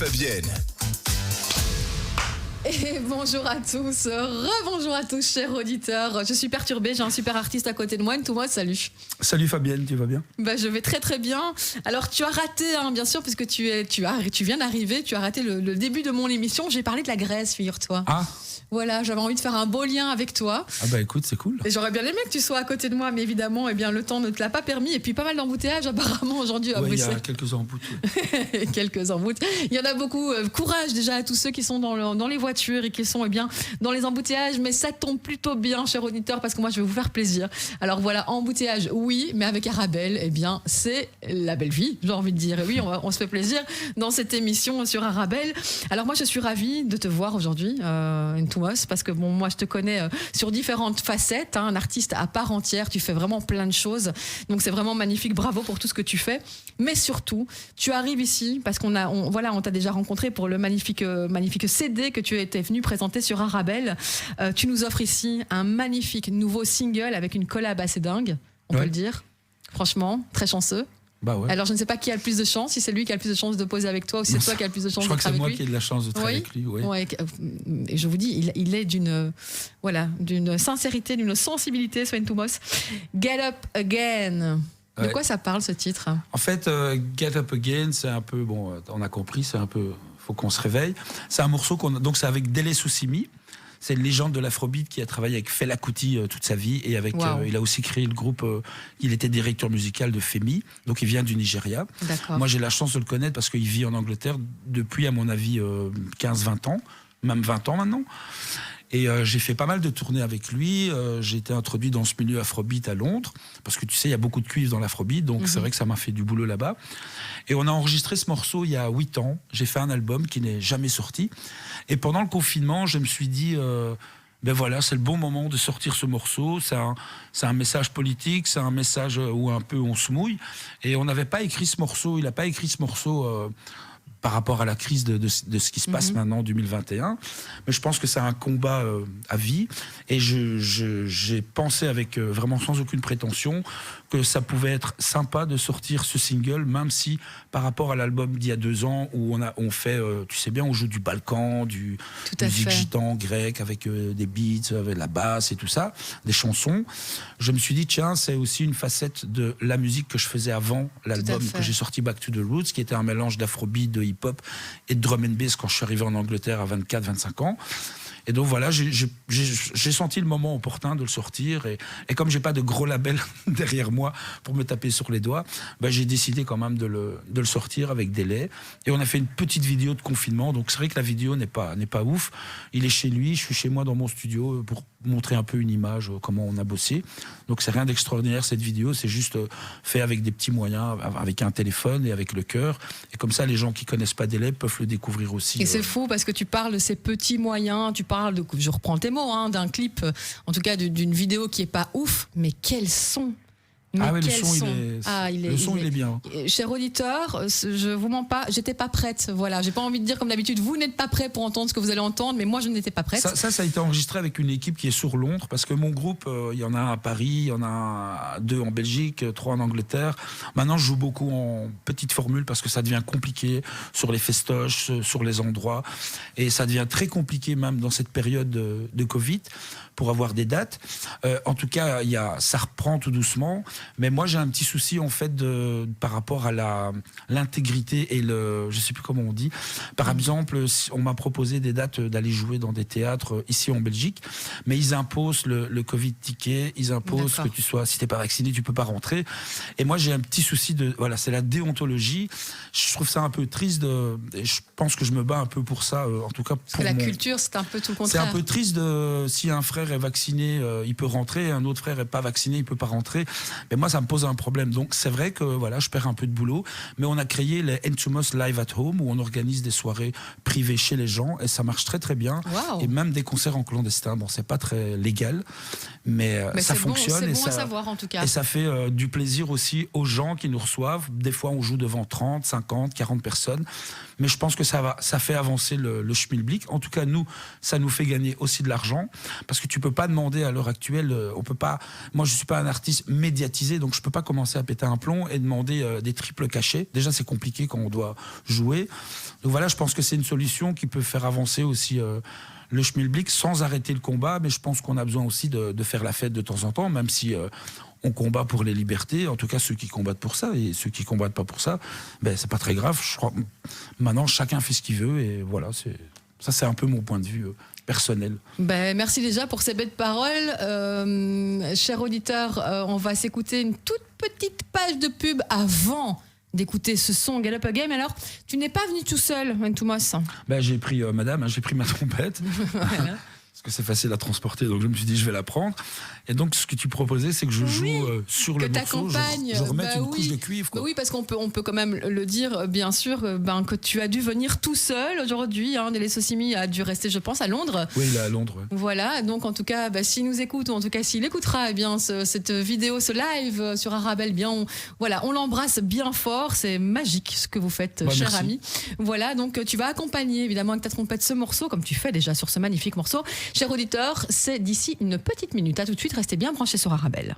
Fabienne. Et bonjour à tous, rebonjour à tous chers auditeurs. Je suis perturbée, j'ai un super artiste à côté de moi, Thomas, salut. Salut Fabienne, tu vas bien? Je vais très très bien. Alors tu as raté, bien sûr, puisque tu viens d'arriver, tu as raté le début de mon émission. J'ai parlé de la Grèce, figure-toi. Ah. Voilà, j'avais envie de faire un beau lien avec toi. Ah bah écoute, c'est cool. Et j'aurais bien aimé que tu sois à côté de moi, mais évidemment, le temps ne te l'a pas permis. Et puis pas mal d'embouteillages apparemment aujourd'hui à Bruxelles. Il y a quelques embouteillages. Quelques embouteillages. Il y en a beaucoup. Courage déjà à tous ceux qui sont dans les voitures et qui sont dans les embouteillages. Mais ça tombe plutôt bien, chers auditeurs, parce que moi je vais vous faire plaisir. Alors voilà, embouteillage, oui, mais avec Arabelle, c'est la belle vie, j'ai envie de dire. Et oui, on se fait plaisir dans cette émission sur Arabelle. Alors moi je suis ravie de te voir aujourd'hui, Thomas, parce que moi je te connais sur différentes facettes, un artiste à part entière, tu fais vraiment plein de choses, donc c'est vraiment magnifique, bravo pour tout ce que tu fais. Mais surtout, tu arrives ici parce qu'on t'a déjà rencontré pour le magnifique CD que tu étais venu présenter sur Arabelle. Tu nous offres ici un magnifique nouveau single avec une collab assez dingue, on peut le dire. Franchement, très chanceux. Bah ouais. Alors je ne sais pas qui a le plus de chance, si c'est lui qui a le plus de chance de poser avec toi ou si c'est toi qui a le plus de chance d'être avec lui. Je crois que c'est moi qui ai de la chance de travailler avec lui. Oui. Ouais, et je vous dis, il est d'une sincérité, d'une sensibilité, Sven Thomas. Get Up Again. De quoi ça parle ce titre? En fait, Get Up Again, c'est un peu, on a compris, c'est un peu, faut qu'on se réveille. C'est un morceau donc c'est avec Dele Soussimi. C'est une légende de l'afrobeat qui a travaillé avec Fela Kuti toute sa vie et il a aussi créé le groupe. Il était directeur musical de Femi, donc il vient du Nigeria. D'accord. Moi, j'ai la chance de le connaître parce qu'il vit en Angleterre depuis, à mon avis, 15-20 ans, même 20 ans maintenant. Et j'ai fait pas mal de tournées avec lui. J'ai été introduit dans ce milieu afrobeat à Londres, parce que tu sais, il y a beaucoup de cuivre dans l'afrobeat, donc c'est vrai que ça m'a fait du boulot là-bas. Et on a enregistré ce morceau il y a 8 ans. J'ai fait un album qui n'est jamais sorti. Et pendant le confinement, je me suis dit, c'est le bon moment de sortir ce morceau. C'est un message politique, c'est un message où un peu on se mouille. Et on n'avait pas écrit ce morceau, il n'a pas écrit ce morceau... par rapport à la crise de ce qui se passe maintenant en 2021. Mais je pense que c'est un combat à vie. Et j'ai pensé avec vraiment sans aucune prétention que ça pouvait être sympa de sortir ce single, même si par rapport à l'album d'il y a 2 ans où on fait, tu sais bien, on joue du balkan, du musique gitan, grec, avec des beats, avec la basse et tout ça, des chansons. Je me suis dit, tiens, c'est aussi une facette de la musique que je faisais avant l'album que j'ai sorti, Back to the Roots, qui était un mélange d'afrobeat, de hip-hop et de drum and bass quand je suis arrivé en Angleterre à 24-25 ans. Et donc voilà, j'ai senti le moment opportun de le sortir. Et comme j'ai pas de gros label derrière moi pour me taper sur les doigts, j'ai décidé quand même de le sortir avec délai. Et on a fait une petite vidéo de confinement. Donc c'est vrai que la vidéo n'est pas ouf. Il est chez lui, je suis chez moi dans mon studio pour montrer un peu une image, comment on a bossé. Donc c'est rien d'extraordinaire cette vidéo, c'est juste fait avec des petits moyens, avec un téléphone et avec le cœur. Et comme ça, les gens qui connaissent pas délai peuvent le découvrir aussi. Et c'est fou parce que tu parles de ces petits moyens, tu parles de, je reprends tes mots, d'un clip, en tout cas d'une vidéo qui est pas ouf, mais quel son! Mais le son, il est bien. Cher auditeur, je vous mens pas, j'étais pas prête. Voilà, j'ai pas envie de dire comme d'habitude, vous n'êtes pas prêt pour entendre ce que vous allez entendre, mais moi je n'étais pas prête. Ça a été enregistré avec une équipe qui est sur Londres, parce que mon groupe, il y en a un à Paris, il y en a 2 en Belgique, 3 en Angleterre. Maintenant, je joue beaucoup en petite formule parce que ça devient compliqué sur les festoches, sur les endroits, et ça devient très compliqué même dans cette période de Covid pour avoir des dates. En tout cas, ça reprend tout doucement. Mais moi, j'ai un petit souci en fait par rapport à l'intégrité et je sais plus comment on dit. Par exemple, on m'a proposé des dates d'aller jouer dans des théâtres ici en Belgique, mais ils imposent le Covid ticket, ils imposent que si t'es pas vacciné, tu peux pas rentrer. Et moi, j'ai un petit souci c'est la déontologie. Je trouve ça un peu triste et je pense que je me bats un peu pour ça, en tout cas pour la culture, c'est un peu tout le contraire. C'est un peu triste si un frère est vacciné, il peut rentrer, un autre frère est pas vacciné, il peut pas rentrer. Mais moi, ça me pose un problème. Donc, c'est vrai que je perds un peu de boulot. Mais on a créé les Entumos Live at Home où on organise des soirées privées chez les gens et ça marche très très bien. Wow. Et même des concerts en clandestin. Bon, c'est pas très légal, mais ça fonctionne. C'est bon à savoir en tout cas. Et ça fait du plaisir aussi aux gens qui nous reçoivent. Des fois, on joue devant 30, 50, 40 personnes. mais je pense que ça fait avancer le schmilblick. En tout cas, nous, ça nous fait gagner aussi de l'argent, parce que tu peux pas demander à l'heure actuelle, on peut pas. Moi, je suis pas un artiste médiatisé, donc je peux pas commencer à péter un plomb et demander des triples cachets. Déjà, c'est compliqué quand on doit jouer. Donc voilà, je pense que c'est une solution qui peut faire avancer aussi le schmilblick sans arrêter le combat, mais je pense qu'on a besoin aussi de faire la fête de temps en temps, même si on combat pour les libertés, en tout cas ceux qui combattent pour ça, et ceux qui combattent pas pour ça, ben c'est pas très grave. Je crois maintenant chacun fait ce qu'il veut, et voilà, c'est un peu mon point de vue personnel. Ben, merci déjà pour ces belles paroles. Chers auditeurs, on va s'écouter une toute petite page de pub avant d'écouter ce son Get Up Again. Alors, tu n'es pas venu tout seul, Thomas. Ben, j'ai pris madame, j'ai pris ma trompette. Voilà. Parce que c'est facile à transporter, donc je me suis dit je vais la prendre. Et donc ce que tu proposais, c'est que je joue sur le morceau, je remette une couche de cuivre. Quoi. Oui, parce qu'on peut quand même le dire, bien sûr, que tu as dû venir tout seul aujourd'hui. Nelly Sossimi a dû rester, je pense, à Londres. Oui, il est à Londres. Ouais. Voilà, donc en tout cas, s'il nous écoute, ou en tout cas s'il écoutera cette vidéo, ce live sur Arabelle, on l'embrasse bien fort. C'est magique ce que vous faites, cher merci. ami. Voilà, donc tu vas accompagner évidemment avec ta trompette ce morceau, comme tu fais déjà sur ce magnifique morceau. Chers auditeurs, c'est d'ici une petite minute. À tout de suite, restez bien branchés sur Arabelle.